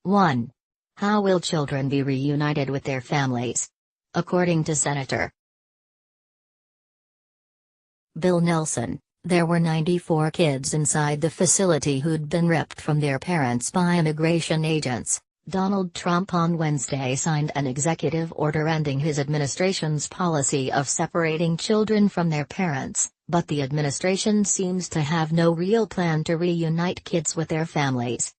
1. How will children be reunited with their families? According to Senator Bill Nelson, there were 94 kids inside the facility who'd been ripped from their parents by immigration agents. Donald Trump on Wednesday signed an executive order ending his administration's policy of separating children from their parents, but the administration seems to have no real plan to reunite kids with their families.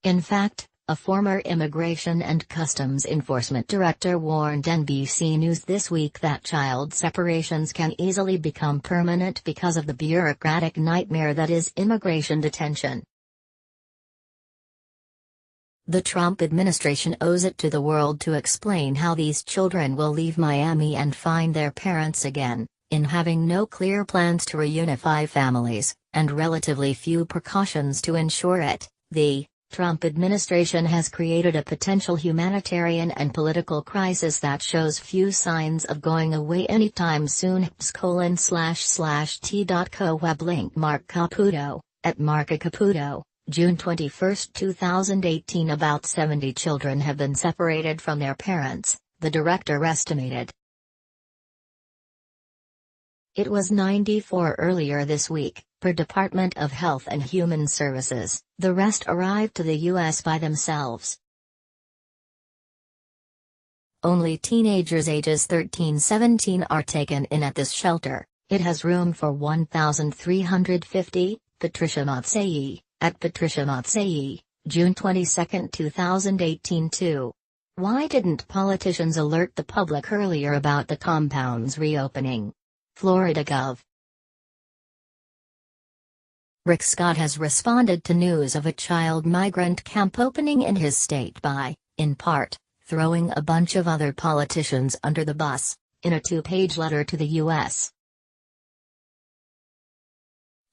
In fact, a former Immigration and Customs Enforcement director warned NBC News this week that child separations can easily become permanent because of the bureaucratic nightmare that is immigration detention. The Trump administration owes it to the world to explain how these children will leave Miami and find their parents again, in having no clear plans to reunify families, and relatively few precautions to ensure it. The Trump administration has created a potential humanitarian and political crisis that shows few signs of going away anytime soon. //t.co web link Mark Caputo, at Marca Caputo, June 21, 2018. About 70 children have been separated from their parents, the director estimated. It was 94 earlier this week, per Department of Health and Human Services. The rest arrived to the U.S. by themselves. Only teenagers ages 13-17 are taken in at this shelter. It has room for 1,350, Patricia Matsei, at Patricia Matsei, June 22, 2018. 2. Why didn't politicians alert the public earlier about the compound's reopening? Florida Gov. Rick Scott has responded to news of a child-migrant camp opening in his state by, in part, throwing a bunch of other politicians under the bus, in a 2-page letter to the U.S.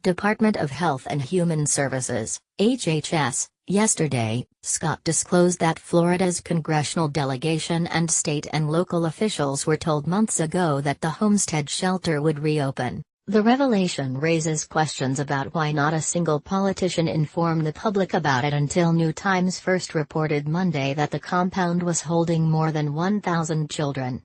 Department of Health and Human Services, HHS. Yesterday, Scott disclosed that Florida's congressional delegation and state and local officials were told months ago that the Homestead shelter would reopen. The revelation raises questions about why not a single politician informed the public about it until New Times first reported Monday that the compound was holding more than 1,000 children.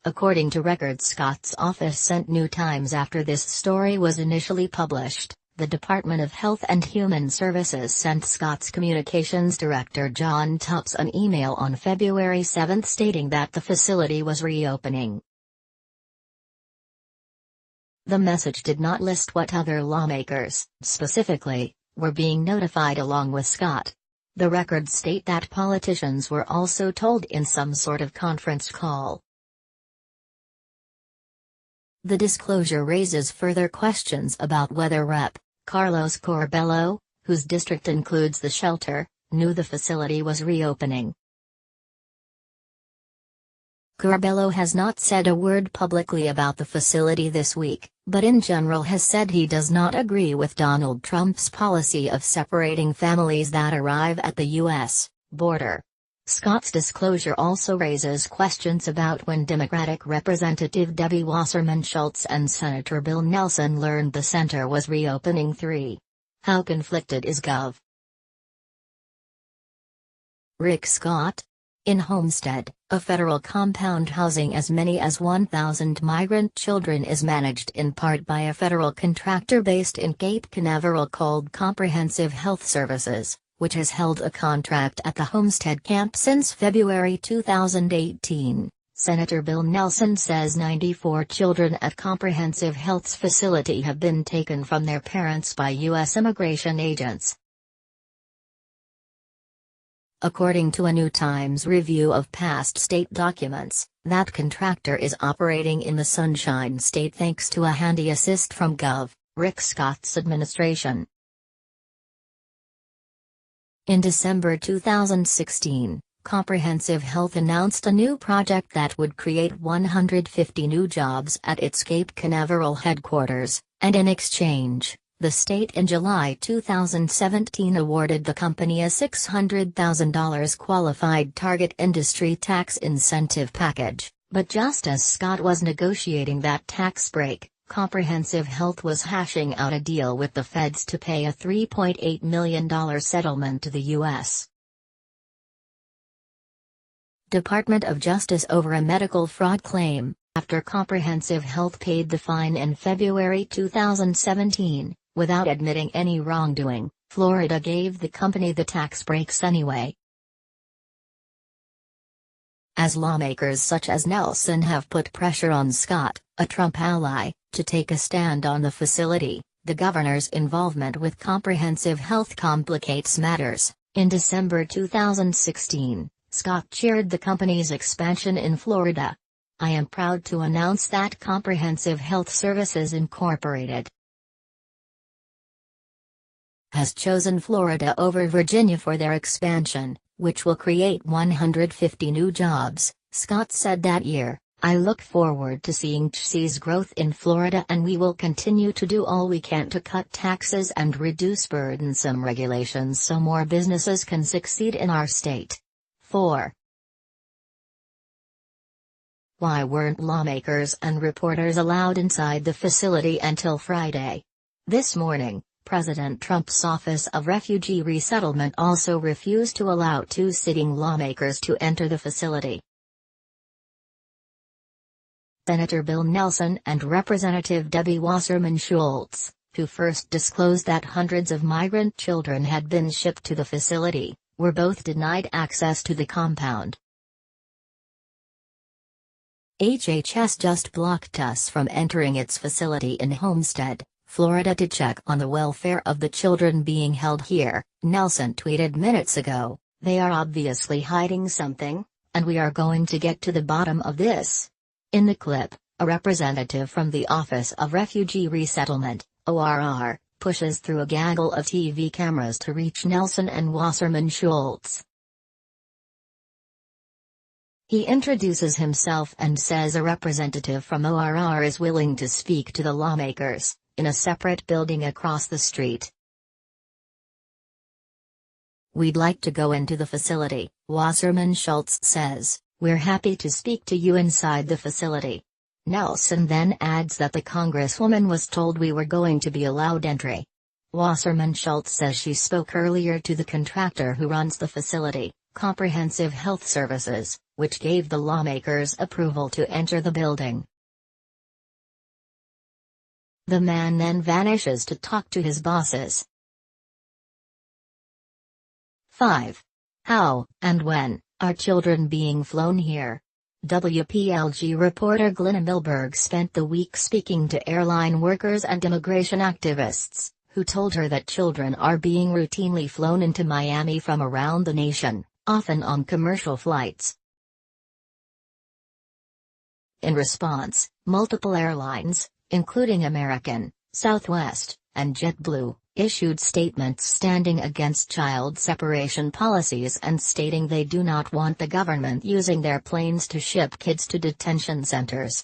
According to records Scott's office sent New Times after this story was initially published, the Department of Health and Human Services sent Scott's communications director John Tupps an email on February 7 stating that the facility was reopening. The message did not list what other lawmakers, specifically, were being notified along with Scott. The records state that politicians were also told in some sort of conference call. The disclosure raises further questions about whether Rep. Carlos Corbello, whose district includes the shelter, knew the facility was reopening. Corbello has not said a word publicly about the facility this week, but in general has said he does not agree with Donald Trump's policy of separating families that arrive at the U.S. border. Scott's disclosure also raises questions about when Democratic Representative Debbie Wasserman Schultz and Senator Bill Nelson learned the center was reopening. 3. How conflicted is Gov. Rick Scott? In Homestead, a federal compound housing as many as 1,000 migrant children is managed in part by a federal contractor based in Cape Canaveral called Comprehensive Health Services, which has held a contract at the Homestead camp since February 2018. Senator Bill Nelson says 94 children at Comprehensive Health's facility have been taken from their parents by U.S. immigration agents. According to a New Times review of past state documents, that contractor is operating in the Sunshine State thanks to a handy assist from Gov. Rick Scott's administration. In December 2016, Comprehensive Health announced a new project that would create 150 new jobs at its Cape Canaveral headquarters, and in exchange, the state in July 2017 awarded the company a $600,000 qualified target industry tax incentive package. But just as Scott was negotiating that tax break, Comprehensive Health was hashing out a deal with the feds to pay a $3.8 million settlement to the U.S. Department of Justice over a medical fraud claim. After Comprehensive Health paid the fine in February 2017, without admitting any wrongdoing, Florida gave the company the tax breaks anyway. As lawmakers such as Nelson have put pressure on Scott, a Trump ally, to take a stand on the facility, the governor's involvement with Comprehensive Health complicates matters. In December 2016, Scott cheered the company's expansion in Florida. "I am proud to announce that Comprehensive Health Services Incorporated has chosen Florida over Virginia for their expansion, which will create 150 new jobs," Scott said that year. "I look forward to seeing CHC's growth in Florida, and we will continue to do all we can to cut taxes and reduce burdensome regulations so more businesses can succeed in our state." 4. Why weren't lawmakers and reporters allowed inside the facility until Friday? This morning, President Trump's Office of Refugee Resettlement also refused to allow two sitting lawmakers to enter the facility. Senator Bill Nelson and Representative Debbie Wasserman Schultz, who first disclosed that hundreds of migrant children had been shipped to the facility, were both denied access to the compound. HHS just blocked us from entering its facility in Homestead, Florida to check on the welfare of the children being held here, Nelson tweeted minutes ago. "They are obviously hiding something, and we are going to get to the bottom of this." In the clip, a representative from the Office of Refugee Resettlement, ORR, pushes through a gaggle of TV cameras to reach Nelson and Wasserman Schultz. He introduces himself and says a representative from ORR is willing to speak to the lawmakers, in a separate building across the street. "We'd like to go into the facility," Wasserman Schultz says. "We're happy to speak to you inside the facility." Nelson then adds that the congresswoman was told we were going to be allowed entry. Wasserman Schultz says she spoke earlier to the contractor who runs the facility, Comprehensive Health Services, which gave the lawmakers approval to enter the building. The man then vanishes to talk to his bosses. 5. How, and when, are children being flown here? WPLG reporter Glenna Milberg spent the week speaking to airline workers and immigration activists, who told her that children are being routinely flown into Miami from around the nation, often on commercial flights. In response, multiple airlines, including American, Southwest, and JetBlue, issued statements standing against child separation policies and stating they do not want the government using their planes to ship kids to detention centers.